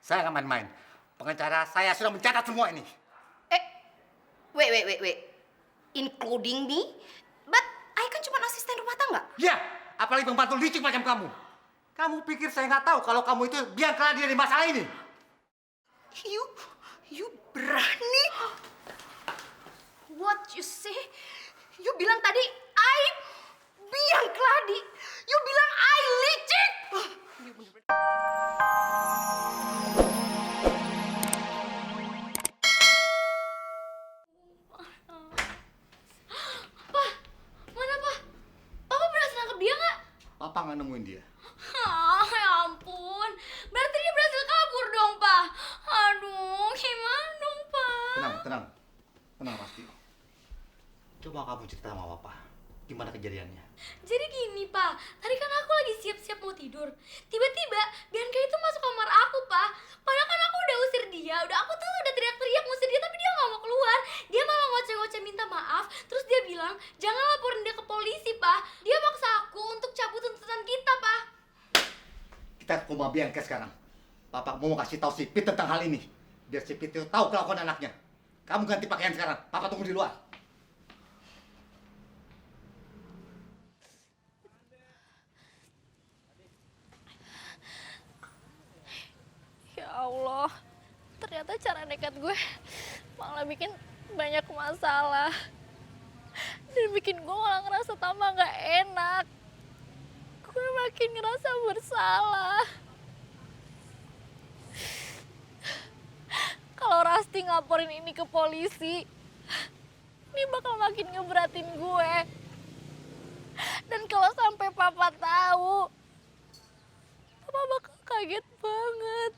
Saya akan main-main. Pengacara saya sudah mencatat semua ini. Eh, wait. Including me? But I kan cuma asisten rumah tangga. Ya, apalagi pembantu licik macam kamu. Kamu pikir saya nggak tahu kalau kamu itu biang keladi dari masalah ini? You berani? What you say? You bilang tadi I biang keladi. You bilang I licik. You bener-bener. Pak, mana Pak? Papa berhasil nangkep dia nggak? Papa nggak nemuin dia. Ya ampun, berarti dia berhasil kabur dong, Pak. Aduh, gimana dong, Pak? Tenang pasti. Coba kamu cerita sama Papa, gimana kejadiannya? Jadi gini, Pak. Tadi kan aku lagi siap-siap mau tidur. Tiba-tiba Bianca itu masuk kamar aku, Pak. Padahal kan aku udah usir dia. Aku tuh udah teriak-teriak ngusir dia, tapi dia nggak mau keluar. Dia malah ngoceh-ngoceh minta maaf. Terus dia bilang, jangan laporin dia ke polisi, Pak. Dia maksa aku untuk cabut tuntutan kita, Pak. Kita ke rumah Bianca sekarang. Papa mau kasih tahu si Pit tentang hal ini. Biar si Pit itu tahu kelakuan anaknya. Kamu ganti pakaian sekarang. Papa tunggu di luar. Ya Allah, ternyata cara nekat gue malah bikin banyak masalah. Dan bikin gue malah ngerasa tambah gak enak. Gue makin ngerasa bersalah. Kalau Rasti ngaporin ini ke polisi, ini bakal makin ngeberatin gue. Dan kalau sampai Papa tahu, Papa bakal kaget banget.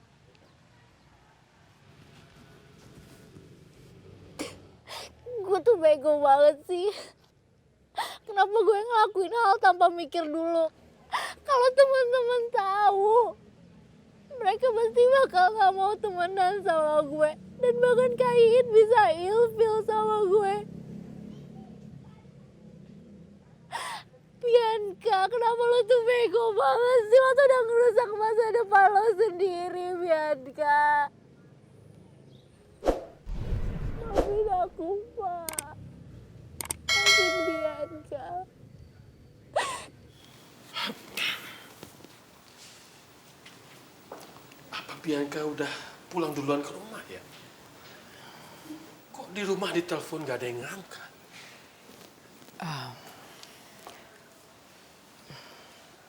Gue tuh bego banget sih. Kenapa gue ngelakuin hal tanpa mikir dulu? Kalau teman-teman tahu, mereka pasti bakal gak mau temenan sama gue. Dan bahkan Kak Iin bisa ilfil sama gue. Bianca, kenapa lo tuh bego banget sih? Lo tuh udah ngerusak masa depan lo sendiri, Bianca. Maafin aku, Pak. Maafin Bianca. Apa Bianca udah pulang duluan ke rumah ya? Kok di rumah ditelepon gak ada yang ngangkat?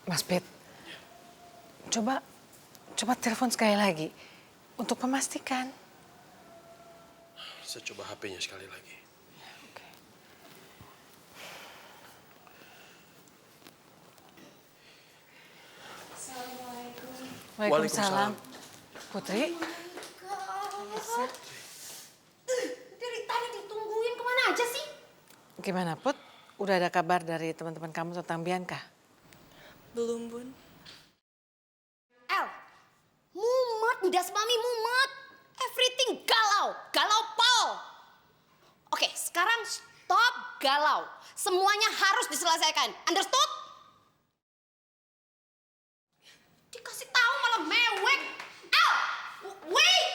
Mas Pit, coba telepon sekali lagi untuk memastikan. Saya coba HP-nya sekali lagi. Oke. Assalamualaikum. Waalaikumsalam. Putri, Dari tadi ditungguin kemana aja sih? gimana Put? Udah ada kabar dari teman-teman kamu tentang Bianca? Belum, Bun. El, mumet, ndas mami mumet. Everything galau pol. Oke, sekarang stop galau. Semuanya harus diselesaikan. Understood? Dikasih tahu malah mewek. El, wait.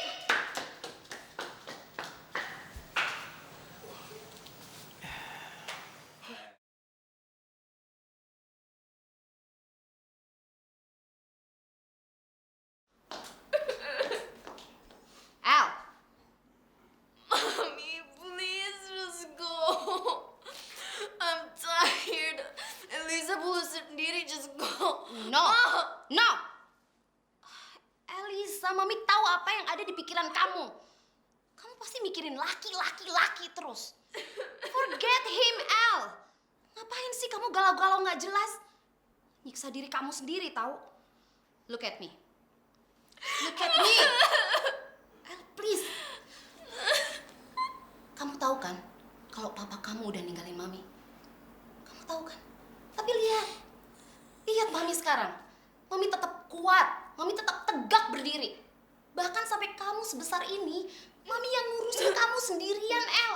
El, Mommy, please just go. I'm tired. Elisa perlu sendiri, just go. no. Elisa, mami tahu apa yang ada di pikiran kamu. Kamu pasti mikirin laki terus. Forget him, El. Ngapain sih kamu galau-galau nggak jelas? Nyiksa diri kamu sendiri, tahu? Look at me. Look at me. El, please. Kamu tahu kan kalau papa kamu udah ninggalin mami? Kamu tahu kan? Tapi lihat mami sekarang. Mami tetap kuat, mami tetap tegak berdiri. Bahkan sampai kamu sebesar ini, mami yang ngurusin kamu sendirian, El.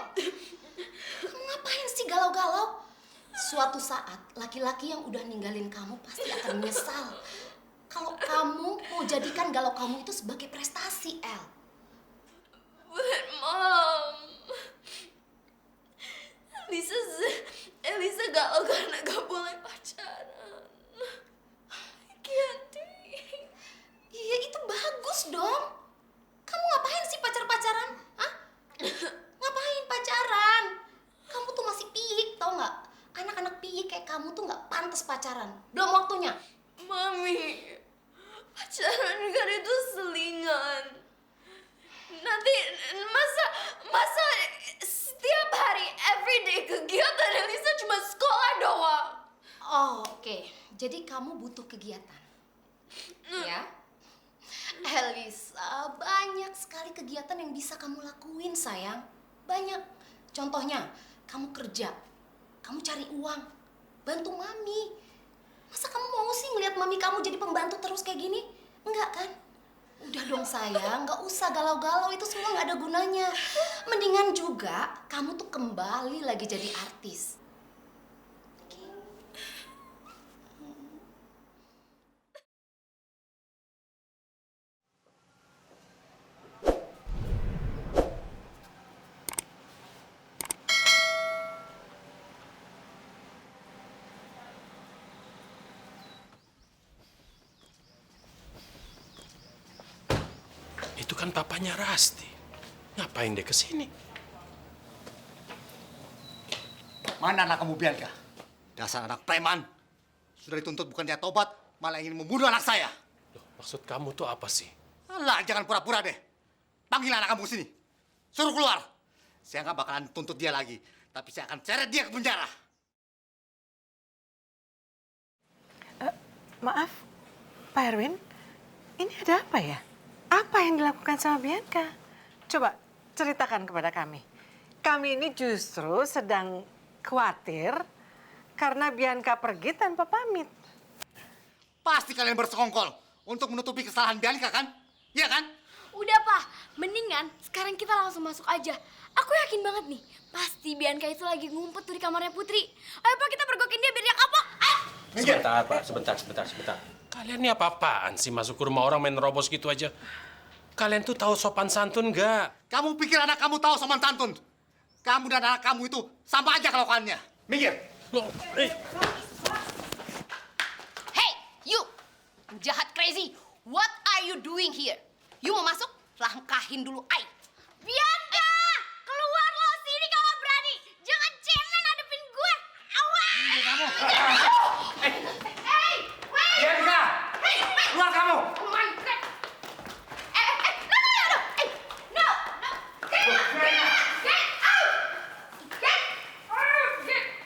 Kamu ngapain sih galau-galau? Suatu saat, laki-laki yang udah ninggalin kamu pasti akan menyesal. kalau kamu mau jadikan galau kamu itu sebagai prestasi, El. But Mom, Elisa galau karena gak boleh pacaran. I can't take. Iya, itu bagus dong. Kamu ngapain sih pacaran? Hah? Ngapain pacaran? Kamu tuh masih piik, tau nggak? Anak-anak piik kayak kamu tuh nggak pantas pacaran. Belum waktunya. Mami, pacaran kan itu selingan. Nanti masa setiap hari everyday kegiatan Elisa cuma sekolah doang. Oh, oke. Jadi kamu butuh kegiatan. Ya? Elisa, banyak sekali kegiatan yang bisa kamu lakuin, sayang. Banyak. Contohnya, kamu kerja. Kamu cari uang. Bantu mami. Masa kamu mau sih ngeliat mami kamu jadi pembantu terus kayak gini? Enggak kan? Udah dong sayang, nggak usah galau-galau, itu semua nggak ada gunanya. Mendingan juga kamu tuh kembali lagi jadi artis. Itu kan papanya Rasti. Ngapain dia kesini? Mana anak kamu, Bianca? Dasar anak preman. Sudah dituntut bukan dia tobat, malah ingin membunuh anak saya. Loh, maksud kamu tuh apa sih? Alah, jangan pura-pura deh. Panggil anak kamu sini. Suruh keluar. Saya nggak bakalan tuntut dia lagi. Tapi saya akan seret dia ke penjara. Maaf, Pak Erwin, ini ada apa ya? Apa yang dilakukan sama Bianca? Coba ceritakan kepada kami. Kami ini justru sedang khawatir karena Bianca pergi tanpa pamit. Pasti kalian bersekongkol untuk menutupi kesalahan Bianca, kan? Iya kan? Udah, Pak. Mendingan sekarang kita langsung masuk aja. Aku yakin banget nih, pasti Bianca itu lagi ngumpet tuh di kamarnya Putri. Ayo, Pak, kita pergokin dia biar dia kapok. Ayo! Sebentar, Pak. Sebentar. Kalian ini apa-apaan sih masuk ke rumah orang main nerobos gitu aja? Kalian tuh tahu sopan santun nggak? Kamu pikir anak kamu tahu sopan santun? Kamu dan anak kamu itu sama aja kelakuannya. Minggir. Loh, Hey, you! Jahat crazy. What are you doing here? You mau masuk? Langkahin dulu, ay. Bianca! Keluar lo sini kalau berani. Jangan cemen hadepin gue. Awas! Hey, wait! Bianca! Keluar kamu! Oh my God! No! Get out! Get out! Get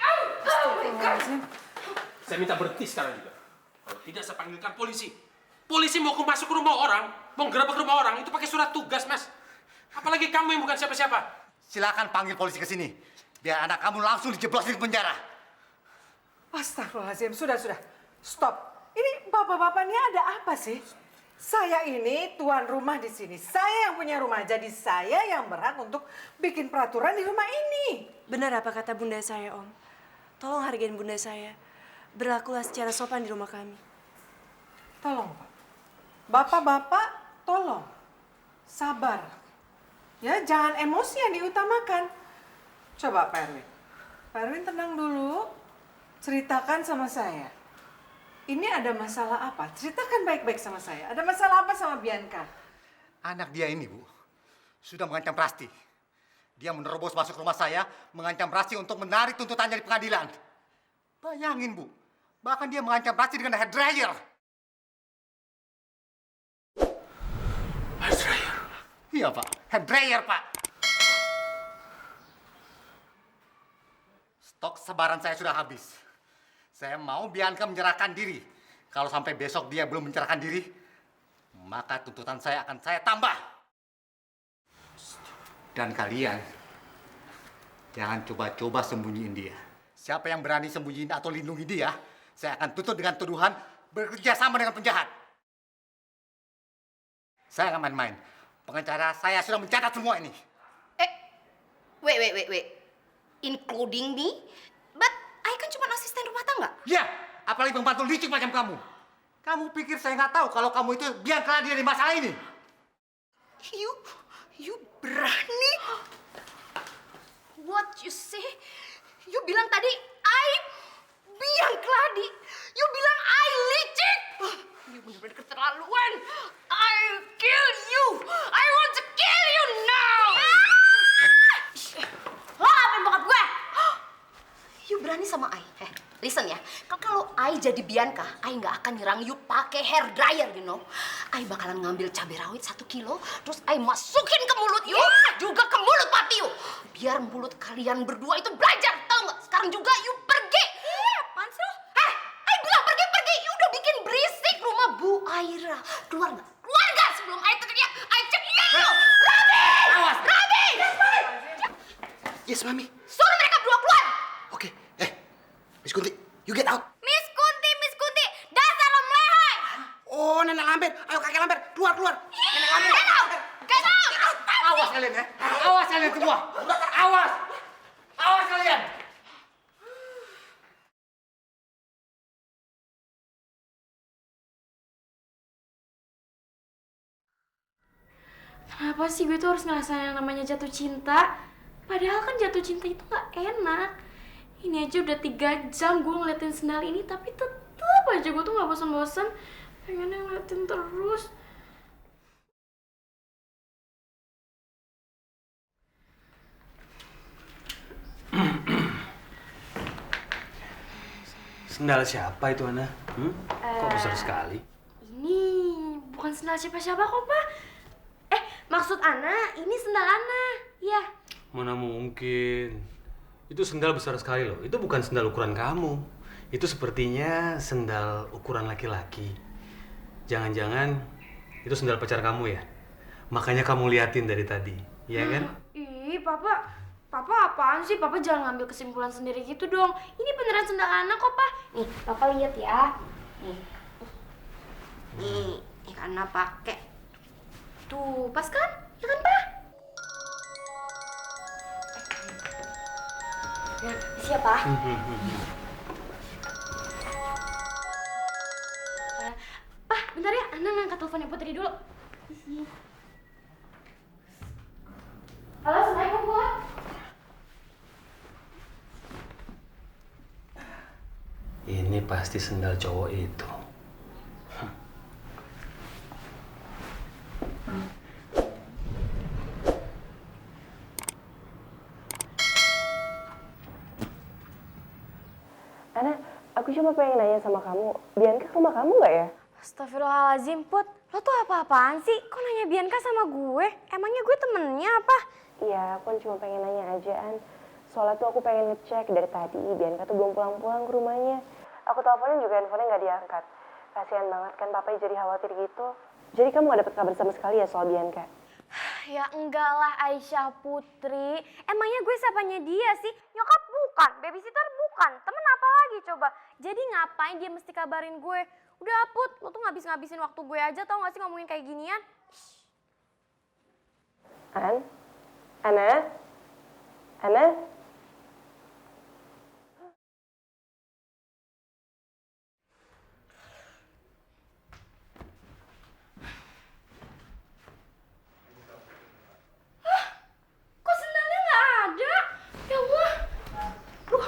out! Oh my God! saya minta berhenti sekarang juga. Kalau tidak, saya panggilkan polisi. Polisi mau masuk ke rumah orang, mau gerebek rumah orang, itu pakai surat tugas, Mas. Apalagi kamu yang bukan siapa-siapa. Silakan panggil polisi ke sini. Biar anak kamu langsung dijeblosin ke penjara. Astagfirullahaladzim, sudah. Stop. Ini bapak-bapak ini ada apa sih? Saya ini tuan rumah di sini. Saya yang punya rumah, jadi saya yang berhak untuk bikin peraturan di rumah ini. Benar apa kata bunda saya, Om? Tolong hargain bunda saya. Berlakulah secara sopan di rumah kami. Tolong, Pak. Bapak-bapak, tolong. Sabar. Ya, jangan emosi yang diutamakan. Coba, Pak Erwin. Pak Erwin tenang dulu. Ceritakan sama saya. Ini ada masalah apa? Ceritakan baik-baik sama saya. Ada masalah apa sama Bianca? Anak dia ini, Bu, sudah mengancam Rasti. Dia menerobos masuk rumah saya, mengancam Rasti untuk menarik tuntutannya di pengadilan. Bayangin, Bu. Bahkan dia mengancam Rasti dengan hair dryer. Hair dryer? Iya, Pak. Hair dryer, Pak. Stok sebaran saya sudah habis. Saya mau Bianca menyerahkan diri. Kalau sampai besok dia belum menyerahkan diri, maka tuntutan saya akan saya tambah. Dan kalian, jangan coba-coba sembunyiin dia. Siapa yang berani sembunyiin atau lindungi dia, saya akan tuntut dengan tuduhan bekerja sama dengan penjahat. Saya nggak main-main. Pengacara saya sudah mencatat semua ini. Wait. Including me? But I kan cuma asisten rumah tangga. Ya, apalagi pembantu licik macam kamu. Kamu pikir saya nggak tahu kalau kamu itu Bianca dia di masalah ini? You berani? What you say? You bilang tadi I Bianca. You bilang I licik. You benar-benar keterlaluan. I'll kill you. I want to kill you now. Lo ngapain bokap gue? You berani sama I? Listen ya, kalau I jadi Bianca, I nggak akan nyerang you pakai hair dryer, you know. I bakalan ngambil cabai rawit 1 kilo, terus I masukin ke mulut you, juga ke mulut papi you. Biar mulut kalian berdua itu belajar, tau nggak? Sekarang juga you pergi. Apaan sih lo? I bilang pergi. You udah bikin berisik rumah Bu Aira. Keluar nggak? Keluar nggak sebelum I teriak? I cekin you. Rabi! Yes, Mami. Suruh mereka berdua keluar. Oke. Miss Kunti, you get out. Miss Kunti, dasar lo melehoi. Oh, Nenek Lampir. Ayo, Kakek Lampir. Keluar. Nenek Lampir. Get out. Awas kalian ya. Awas kalian semua. Awas. Awas kalian. Kenapa sih gue tuh harus ngerasain yang namanya jatuh cinta? Padahal kan jatuh cinta itu gak enak. Ini aja udah 3 jam gue ngeliatin sendal ini, tapi tetep aja gue tuh gak bosan-bosan. Pengennya ngeliatin terus. Sendal siapa itu, Ana? Kok besar sekali? Ini bukan sendal siapa-siapa kok, Pak. Maksud Ana, ini sendal Ana. Iya. Mana mungkin. Itu sendal besar sekali loh. Itu bukan sendal ukuran kamu. Itu sepertinya sendal ukuran laki-laki. Jangan-jangan itu sendal pacar kamu ya? Makanya kamu liatin dari tadi, iya kan? Ih, Papa apaan sih? Papa jangan ngambil kesimpulan sendiri gitu dong. Ini beneran sendal Ana kok, Pak. Nih, Papa lihat ya. Nih, Ana pakai. Tuh, pas kan? Ya kan, Pak? Ya, siapa? Pak, bentar ya. Ana ngangkat teleponnya Putri dulu. Halo, Assalamualaikum, Put. Ini pasti sendal cowok itu. Ana, aku cuma pengen nanya sama kamu, Bianca ke rumah kamu nggak ya? Astagfirullahaladzim, Put. Lo tuh apa-apaan sih? Kok nanya Bianca sama gue? Emangnya gue temennya apa? Iya, aku kan cuma pengen nanya aja, An. Soalnya tuh aku pengen ngecek dari tadi, Bianca tuh belum pulang-pulang ke rumahnya. Aku teleponin juga handphonenya nggak diangkat. Kasian banget kan papa jadi khawatir gitu. Jadi kamu nggak dapet kabar sama sekali ya soal Bianca? Ya enggak lah, Aisyah Putri. Emangnya gue siapanya dia sih? Nyokap bukan, babysitter bukan. Temen apa lagi coba? Jadi ngapain dia mesti kabarin gue? Udah, Put, lo tuh ngabis-ngabisin waktu gue aja, tau gak sih ngomongin kayak ginian? Ana? Kok sendalnya nggak ada? Ya Allah. Aduh.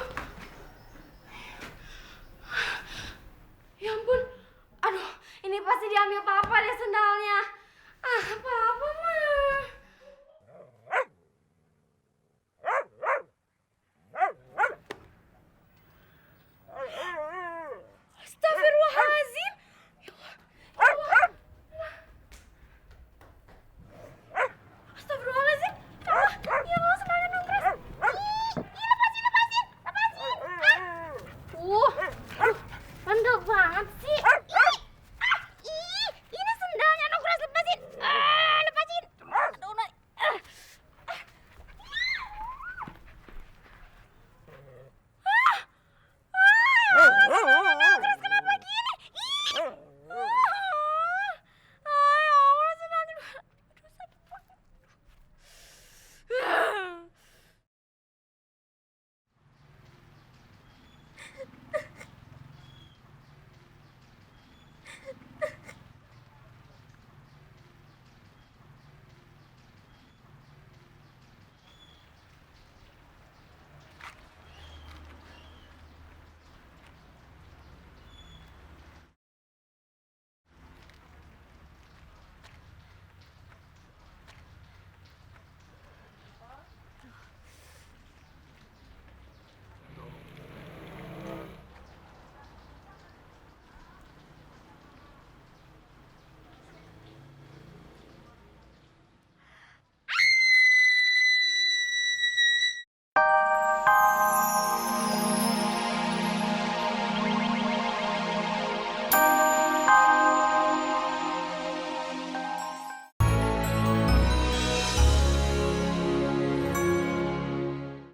Ya ampun. Aduh, ini pasti diambil papa deh sendalnya.